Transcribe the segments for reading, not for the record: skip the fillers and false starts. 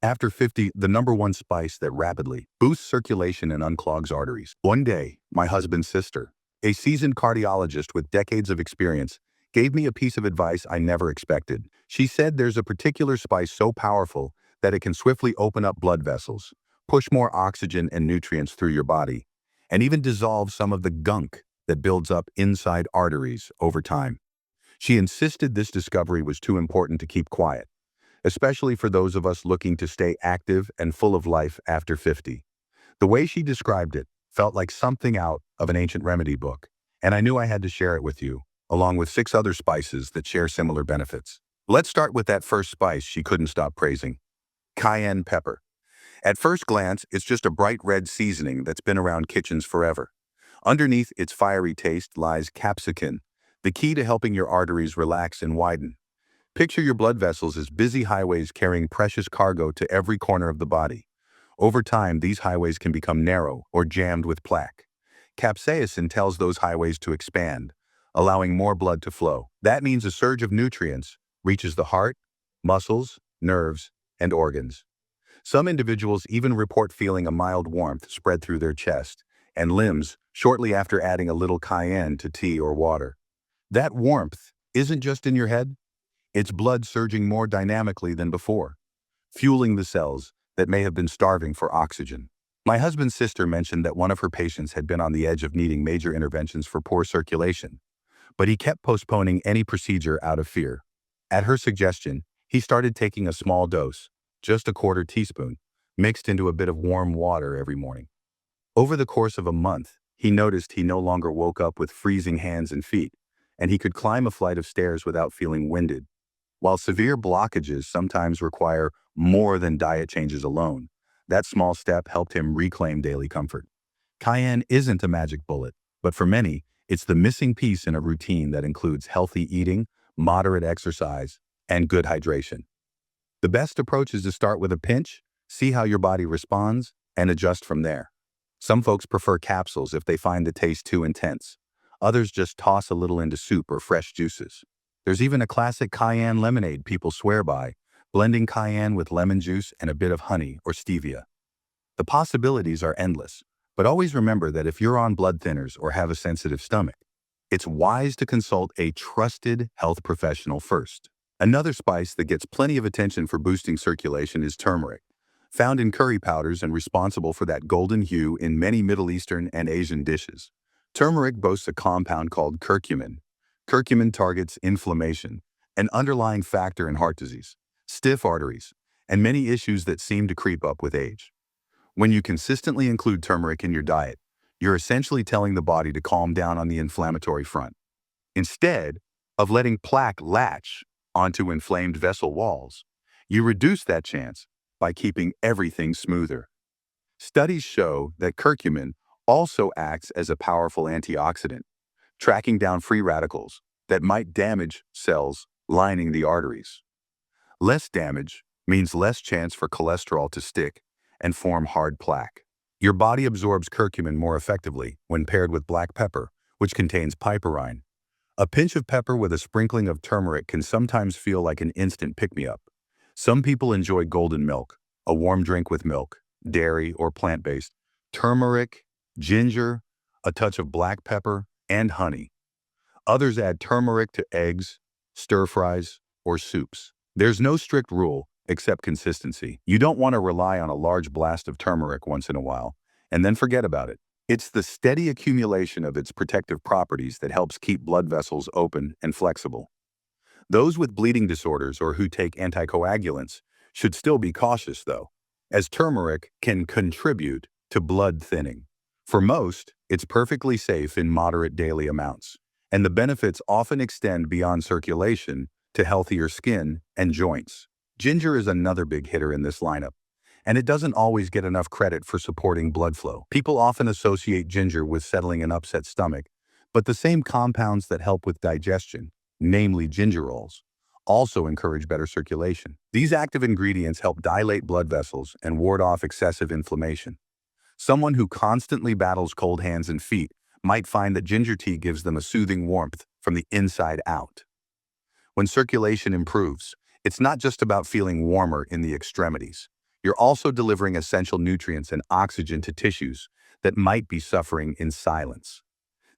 After 50, the number one spice that rapidly boosts circulation and unclogs arteries. One day, my husband's sister, a seasoned cardiologist with decades of experience, gave me a piece of advice I never expected. She said there's a particular spice so powerful that it can swiftly open up blood vessels, push more oxygen and nutrients through your body, and even dissolve some of the gunk that builds up inside arteries over time. She insisted this discovery was too important to keep quiet, especially for those of us looking to stay active and full of life after 50. The way she described it felt like something out of an ancient remedy book, and I knew I had to share it with you, along with 6 other spices that share similar benefits. Let's start with that first spice she couldn't stop praising: cayenne pepper. At first glance, it's just a bright red seasoning that's been around kitchens forever. Underneath its fiery taste lies capsicum, the key to helping your arteries relax and widen. Picture your blood vessels as busy highways carrying precious cargo to every corner of the body. Over time, these highways can become narrow or jammed with plaque. Capsaicin tells those highways to expand, allowing more blood to flow. That means a surge of nutrients reaches the heart, muscles, nerves, and organs. Some individuals even report feeling a mild warmth spread through their chest and limbs shortly after adding a little cayenne to tea or water. That warmth isn't just in your head, it's blood surging more dynamically than before, fueling the cells that may have been starving for oxygen. My husband's sister mentioned that one of her patients had been on the edge of needing major interventions for poor circulation, but he kept postponing any procedure out of fear. At her suggestion, he started taking a small dose, just a quarter teaspoon, mixed into a bit of warm water every morning. Over the course of a month, he noticed he no longer woke up with freezing hands and feet, and he could climb a flight of stairs without feeling winded. While severe blockages sometimes require more than diet changes alone, that small step helped him reclaim daily comfort. Cayenne isn't a magic bullet, but for many, it's the missing piece in a routine that includes healthy eating, moderate exercise, and good hydration. The best approach is to start with a pinch, see how your body responds, and adjust from there. Some folks prefer capsules if they find the taste too intense. Others just toss a little into soup or fresh juices. There's even a classic cayenne lemonade people swear by, blending cayenne with lemon juice and a bit of honey or stevia. The possibilities are endless, but always remember that if you're on blood thinners or have a sensitive stomach, it's wise to consult a trusted health professional first. Another spice that gets plenty of attention for boosting circulation is turmeric, found in curry powders and responsible for that golden hue in many Middle Eastern and Asian dishes. Turmeric boasts a compound called curcumin. Curcumin targets inflammation, an underlying factor in heart disease, stiff arteries, and many issues that seem to creep up with age. When you consistently include turmeric in your diet, you're essentially telling the body to calm down on the inflammatory front, instead of letting plaque latch onto inflamed vessel walls. You reduce that chance by keeping everything smoother. Studies show that curcumin also acts as a powerful antioxidant, tracking down free radicals that might damage cells lining the arteries. Less damage means less chance for cholesterol to stick and form hard plaque. Your body absorbs curcumin more effectively when paired with black pepper, which contains piperine. A pinch of pepper with a sprinkling of turmeric can sometimes feel like an instant pick-me-up. Some people enjoy golden milk, a warm drink with milk, dairy, or plant-based, turmeric, ginger, a touch of black pepper, and honey. Others add turmeric to eggs, stir-fries, or soups. There's no strict rule except consistency. You don't want to rely on a large blast of turmeric once in a while and then forget about it. It's the steady accumulation of its protective properties that helps keep blood vessels open and flexible. Those with bleeding disorders or who take anticoagulants should still be cautious, though, as turmeric can contribute to blood thinning. For most, it's perfectly safe in moderate daily amounts, and the benefits often extend beyond circulation to healthier skin and joints. Ginger is another big hitter in this lineup, and it doesn't always get enough credit for supporting blood flow. People often associate ginger with settling an upset stomach, but the same compounds that help with digestion, namely gingerols, also encourage better circulation. These active ingredients help dilate blood vessels and ward off excessive inflammation. Someone who constantly battles cold hands and feet might find that ginger tea gives them a soothing warmth from the inside out. When circulation improves, it's not just about feeling warmer in the extremities. You're also delivering essential nutrients and oxygen to tissues that might be suffering in silence.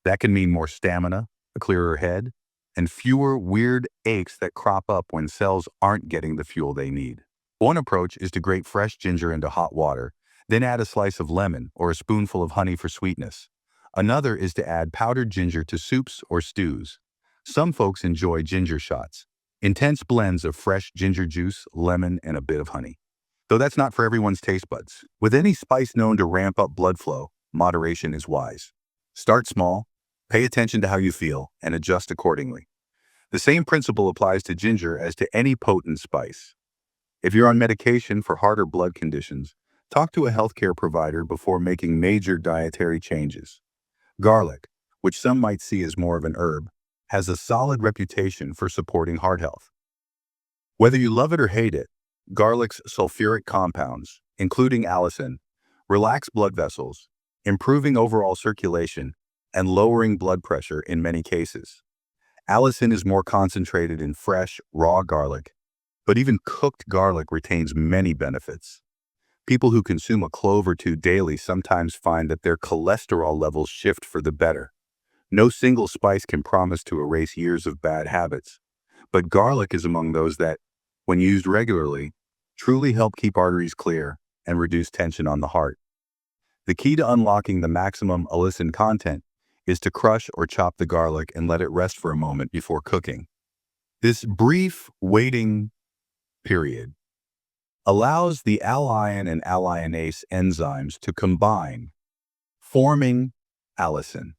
That can mean more stamina, a clearer head, and fewer weird aches that crop up when cells aren't getting the fuel they need. One approach is to grate fresh ginger into hot water, then add a slice of lemon or a spoonful of honey for sweetness. Another is to add powdered ginger to soups or stews. Some folks enjoy ginger shots, intense blends of fresh ginger juice, lemon, and a bit of honey. Though that's not for everyone's taste buds. With any spice known to ramp up blood flow, moderation is wise. Start small, pay attention to how you feel, and adjust accordingly. The same principle applies to ginger as to any potent spice. If you're on medication for heart or blood conditions, talk to a healthcare provider before making major dietary changes. Garlic, which some might see as more of an herb, has a solid reputation for supporting heart health. Whether you love it or hate it, garlic's sulfuric compounds, including allicin, relax blood vessels, improving overall circulation and lowering blood pressure in many cases. Allicin is more concentrated in fresh, raw garlic, but even cooked garlic retains many benefits. People who consume a clove or two daily sometimes find that their cholesterol levels shift for the better. No single spice can promise to erase years of bad habits, but garlic is among those that, when used regularly, truly help keep arteries clear and reduce tension on the heart. The key to unlocking the maximum allicin content is to crush or chop the garlic and let it rest for a moment before cooking. This brief waiting period allows the alliin and alliinase enzymes to combine, forming allicin.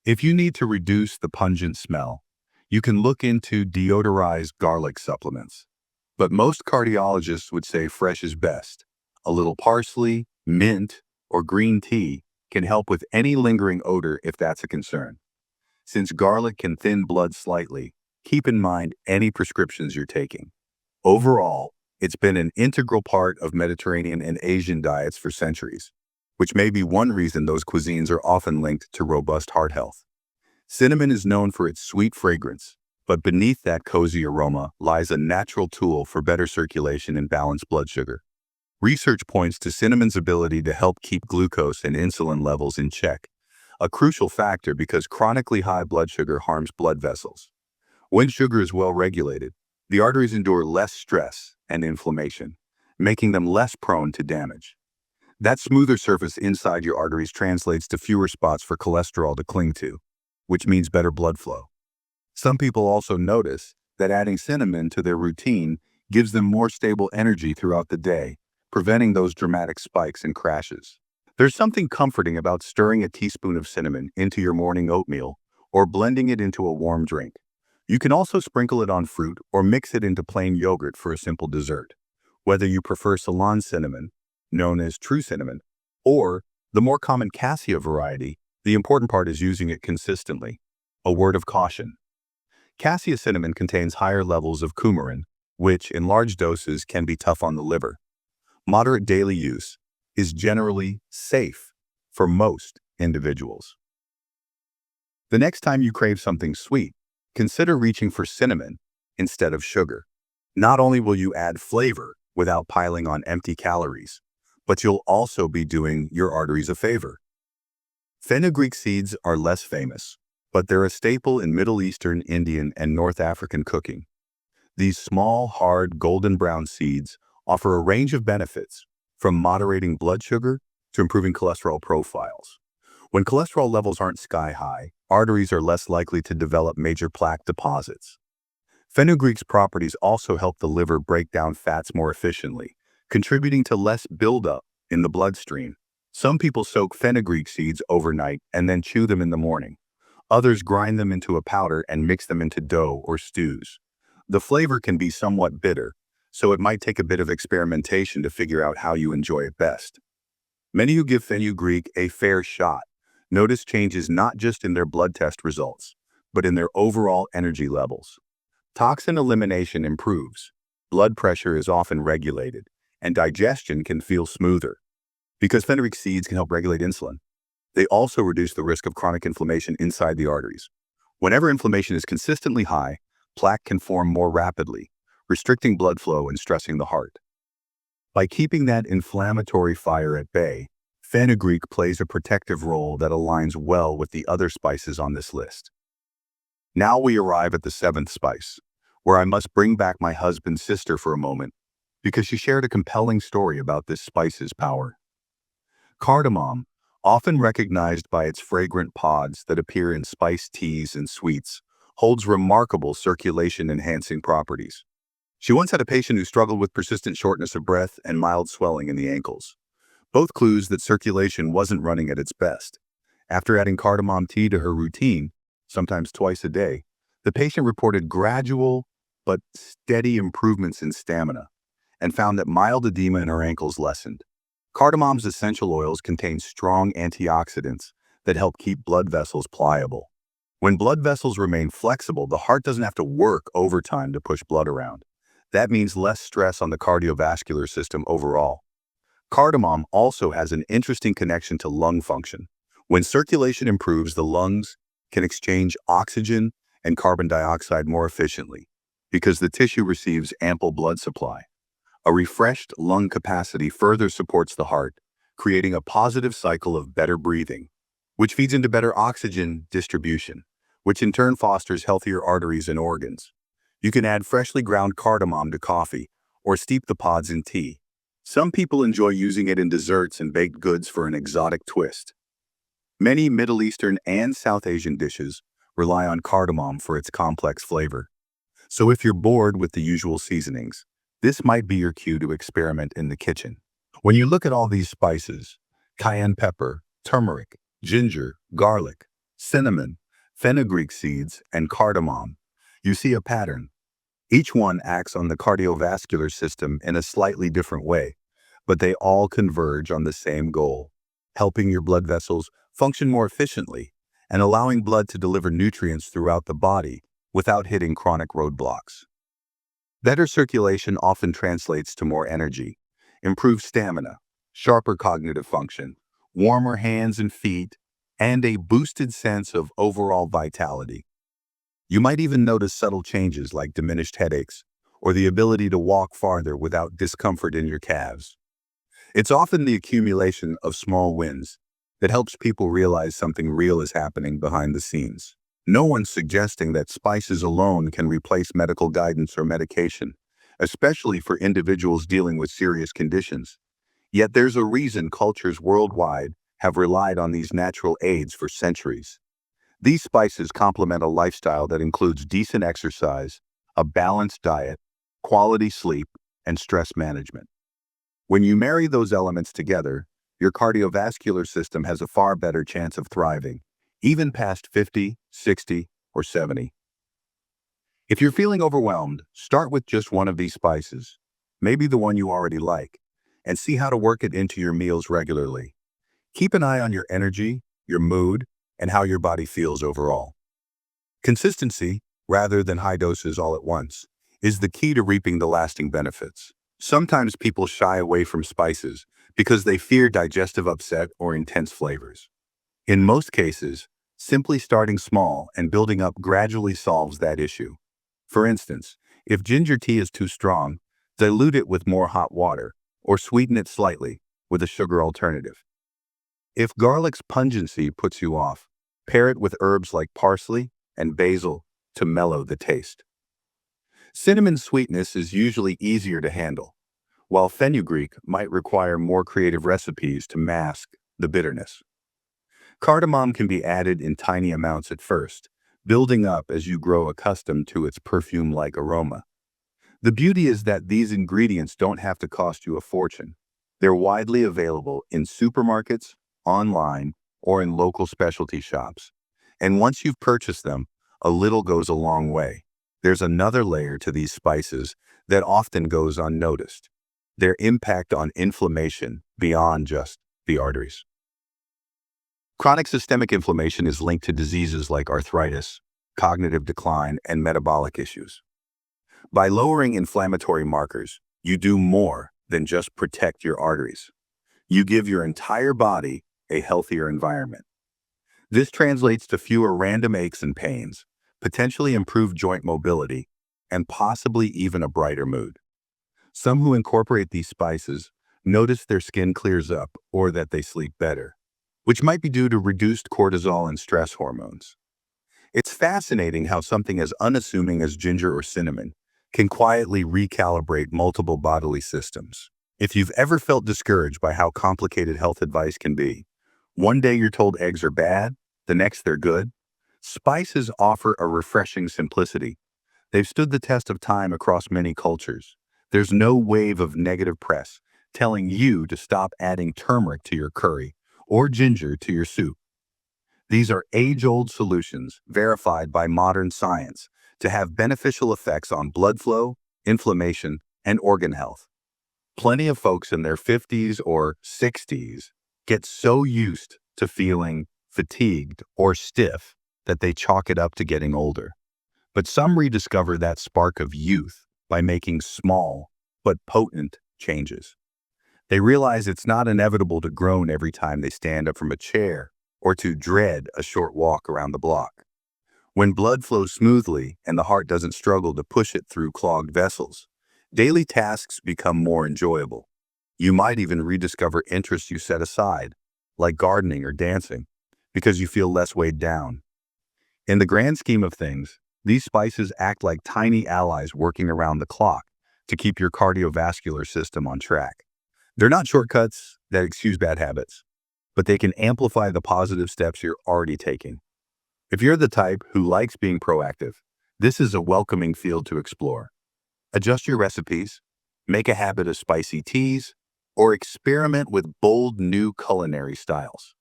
If you need to reduce the pungent smell, you can look into deodorized garlic supplements. But most cardiologists would say fresh is best. A little parsley, mint, or green tea can help with any lingering odor if that's a concern. Since garlic can thin blood slightly, keep in mind any prescriptions you're taking. Overall, it's been an integral part of Mediterranean and Asian diets for centuries, which may be one reason those cuisines are often linked to robust heart health. Cinnamon is known for its sweet fragrance, but beneath that cozy aroma lies a natural tool for better circulation and balanced blood sugar. Research points to cinnamon's ability to help keep glucose and insulin levels in check, a crucial factor because chronically high blood sugar harms blood vessels. When sugar is well regulated, the arteries endure less stress and inflammation, making them less prone to damage. That smoother surface inside your arteries translates to fewer spots for cholesterol to cling to, which means better blood flow. Some people also notice that adding cinnamon to their routine gives them more stable energy throughout the day, preventing those dramatic spikes and crashes. There's something comforting about stirring a teaspoon of cinnamon into your morning oatmeal or blending it into a warm drink. You can also sprinkle it on fruit or mix it into plain yogurt for a simple dessert. Whether you prefer Ceylon cinnamon, known as true cinnamon, or the more common cassia variety, the important part is using it consistently. A word of caution. Cassia cinnamon contains higher levels of coumarin, which in large doses can be tough on the liver. Moderate daily use is generally safe for most individuals. The next time you crave something sweet, consider reaching for cinnamon instead of sugar. Not only will you add flavor without piling on empty calories, but you'll also be doing your arteries a favor. Fenugreek seeds are less famous, but they're a staple in Middle Eastern, Indian, and North African cooking. These small, hard, golden brown seeds offer a range of benefits, from moderating blood sugar to improving cholesterol profiles. When cholesterol levels aren't sky high, arteries are less likely to develop major plaque deposits. Fenugreek's properties also help the liver break down fats more efficiently, contributing to less buildup in the bloodstream. Some people soak fenugreek seeds overnight and then chew them in the morning. Others grind them into a powder and mix them into dough or stews. The flavor can be somewhat bitter, so it might take a bit of experimentation to figure out how you enjoy it best. Many who give fenugreek a fair shot notice changes not just in their blood test results, but in their overall energy levels. Toxin elimination improves, blood pressure is often regulated, and digestion can feel smoother. Because fenugreek seeds can help regulate insulin, they also reduce the risk of chronic inflammation inside the arteries. Whenever inflammation is consistently high, plaque can form more rapidly, restricting blood flow and stressing the heart. By keeping that inflammatory fire at bay, fenugreek plays a protective role that aligns well with the other spices on this list. Now we arrive at the seventh spice, where I must bring back my husband's sister for a moment because she shared a compelling story about this spice's power. Cardamom, often recognized by its fragrant pods that appear in spiced teas and sweets, holds remarkable circulation-enhancing properties. She once had a patient who struggled with persistent shortness of breath and mild swelling in the ankles, both clues that circulation wasn't running at its best. After adding cardamom tea to her routine, sometimes twice a day, the patient reported gradual but steady improvements in stamina and found that mild edema in her ankles lessened. Cardamom's essential oils contain strong antioxidants that help keep blood vessels pliable. When blood vessels remain flexible, the heart doesn't have to work overtime to push blood around. That means less stress on the cardiovascular system overall. Cardamom also has an interesting connection to lung function. When circulation improves, the lungs can exchange oxygen and carbon dioxide more efficiently because the tissue receives ample blood supply. A refreshed lung capacity further supports the heart, creating a positive cycle of better breathing, which feeds into better oxygen distribution, which in turn fosters healthier arteries and organs. You can add freshly ground cardamom to coffee or steep the pods in tea. Some people enjoy using it in desserts and baked goods for an exotic twist. Many Middle Eastern and South Asian dishes rely on cardamom for its complex flavor. So if you're bored with the usual seasonings, this might be your cue to experiment in the kitchen. When you look at all these spices, cayenne pepper, turmeric, ginger, garlic, cinnamon, fenugreek seeds, and cardamom, you see a pattern. Each one acts on the cardiovascular system in a slightly different way, but they all converge on the same goal: helping your blood vessels function more efficiently and allowing blood to deliver nutrients throughout the body without hitting chronic roadblocks. Better circulation often translates to more energy, improved stamina, sharper cognitive function, warmer hands and feet, and a boosted sense of overall vitality. You might even notice subtle changes like diminished headaches or the ability to walk farther without discomfort in your calves. It's often the accumulation of small wins that helps people realize something real is happening behind the scenes. No one's suggesting that spices alone can replace medical guidance or medication, especially for individuals dealing with serious conditions. Yet there's a reason cultures worldwide have relied on these natural aids for centuries. These spices complement a lifestyle that includes decent exercise, a balanced diet, quality sleep, and stress management. When you marry those elements together, your cardiovascular system has a far better chance of thriving, even past 50, 60, or 70. If you're feeling overwhelmed, start with just one of these spices, maybe the one you already like, and see how to work it into your meals regularly. Keep an eye on your energy, your mood, and how your body feels overall. Consistency, rather than high doses all at once, is the key to reaping the lasting benefits. Sometimes people shy away from spices because they fear digestive upset or intense flavors. In most cases, simply starting small and building up gradually solves that issue. For instance, if ginger tea is too strong, dilute it with more hot water or sweeten it slightly with a sugar alternative. If garlic's pungency puts you off, pair it with herbs like parsley and basil to mellow the taste. Cinnamon sweetness is usually easier to handle, while fenugreek might require more creative recipes to mask the bitterness. Cardamom can be added in tiny amounts at first, building up as you grow accustomed to its perfume-like aroma. The beauty is that these ingredients don't have to cost you a fortune. They're widely available in supermarkets, online, or in local specialty shops. And once you've purchased them, a little goes a long way. There's another layer to these spices that often goes unnoticed: their impact on inflammation beyond just the arteries. Chronic systemic inflammation is linked to diseases like arthritis, cognitive decline, and metabolic issues. By lowering inflammatory markers, you do more than just protect your arteries. You give your entire body a healthier environment. This translates to fewer random aches and pains, potentially improved joint mobility, and possibly even a brighter mood. Some who incorporate these spices notice their skin clears up or that they sleep better, which might be due to reduced cortisol and stress hormones. It's fascinating how something as unassuming as ginger or cinnamon can quietly recalibrate multiple bodily systems. If you've ever felt discouraged by how complicated health advice can be, one day you're told eggs are bad, the next they're good, spices offer a refreshing simplicity. They've stood the test of time across many cultures. There's no wave of negative press telling you to stop adding turmeric to your curry or ginger to your soup. These are age-old solutions verified by modern science to have beneficial effects on blood flow, inflammation, and organ health. Plenty of folks in their 50s or 60s get so used to feeling fatigued or stiff that they chalk it up to getting older. But some rediscover that spark of youth by making small but potent changes. They realize it's not inevitable to groan every time they stand up from a chair or to dread a short walk around the block. When blood flows smoothly and the heart doesn't struggle to push it through clogged vessels, daily tasks become more enjoyable. You might even rediscover interests you set aside, like gardening or dancing, because you feel less weighed down. In the grand scheme of things, these spices act like tiny allies working around the clock to keep your cardiovascular system on track. They're not shortcuts that excuse bad habits, but they can amplify the positive steps you're already taking. If you're the type who likes being proactive, this is a welcoming field to explore. Adjust your recipes, make a habit of spicy teas, or experiment with bold new culinary styles.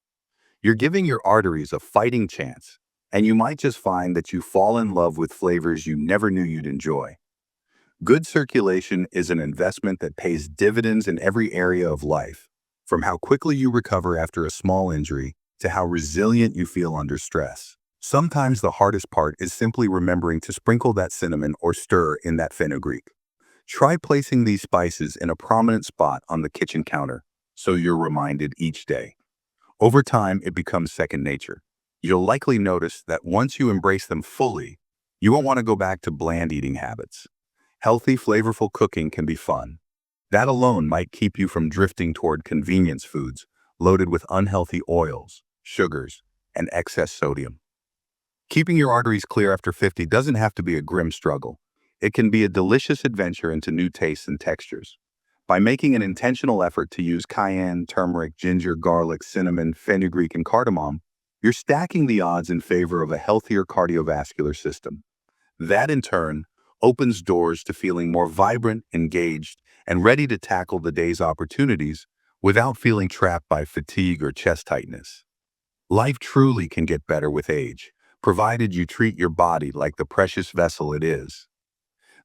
You're giving your arteries a fighting chance, and you might just find that you fall in love with flavors you never knew you'd enjoy. Good circulation is an investment that pays dividends in every area of life, from how quickly you recover after a small injury to how resilient you feel under stress. Sometimes the hardest part is simply remembering to sprinkle that cinnamon or stir in that fenugreek. Try placing these spices in a prominent spot on the kitchen counter so you're reminded each day. Over time, it becomes second nature. You'll likely notice that once you embrace them fully, you won't want to go back to bland eating habits. Healthy, flavorful cooking can be fun. That alone might keep you from drifting toward convenience foods loaded with unhealthy oils, sugars, and excess sodium. Keeping your arteries clear after 50 doesn't have to be a grim struggle. It can be a delicious adventure into new tastes and textures. By making an intentional effort to use cayenne, turmeric, ginger, garlic, cinnamon, fenugreek, and cardamom, you're stacking the odds in favor of a healthier cardiovascular system. That, in turn, opens doors to feeling more vibrant, engaged, and ready to tackle the day's opportunities without feeling trapped by fatigue or chest tightness. Life truly can get better with age, provided you treat your body like the precious vessel it is.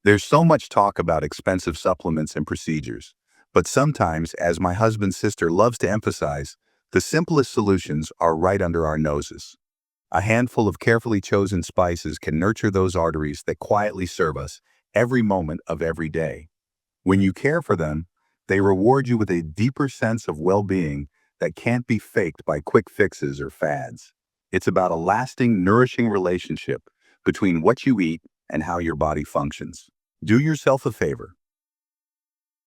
There's so much talk about expensive supplements and procedures, but sometimes, as my husband's sister loves to emphasize, the simplest solutions are right under our noses. A handful of carefully chosen spices can nurture those arteries that quietly serve us every moment of every day. When you care for them, they reward you with a deeper sense of well-being that can't be faked by quick fixes or fads. It's about a lasting, nourishing relationship between what you eat and how your body functions. Do yourself a favor.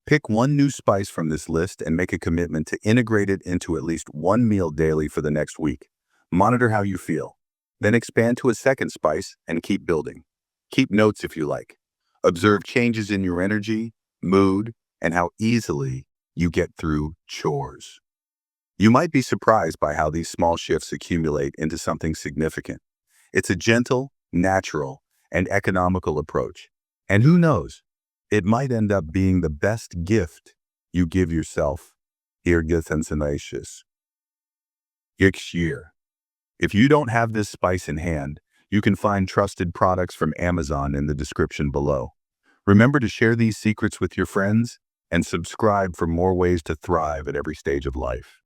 Pick one new spice from this list and make a commitment to integrate it into at least one meal daily for the next week. Monitor how you feel. Then expand to a second spice and keep building. Keep notes if you like. Observe changes in your energy, mood, and how easily you get through chores. You might be surprised by how these small shifts accumulate into something significant. It's a gentle, natural, and economical approach. And who knows, it might end up being the best gift you give yourself here next year. If you don't have this spice in hand, you can find trusted products from Amazon in the description below. Remember to share these secrets with your friends and subscribe for more ways to thrive at every stage of life.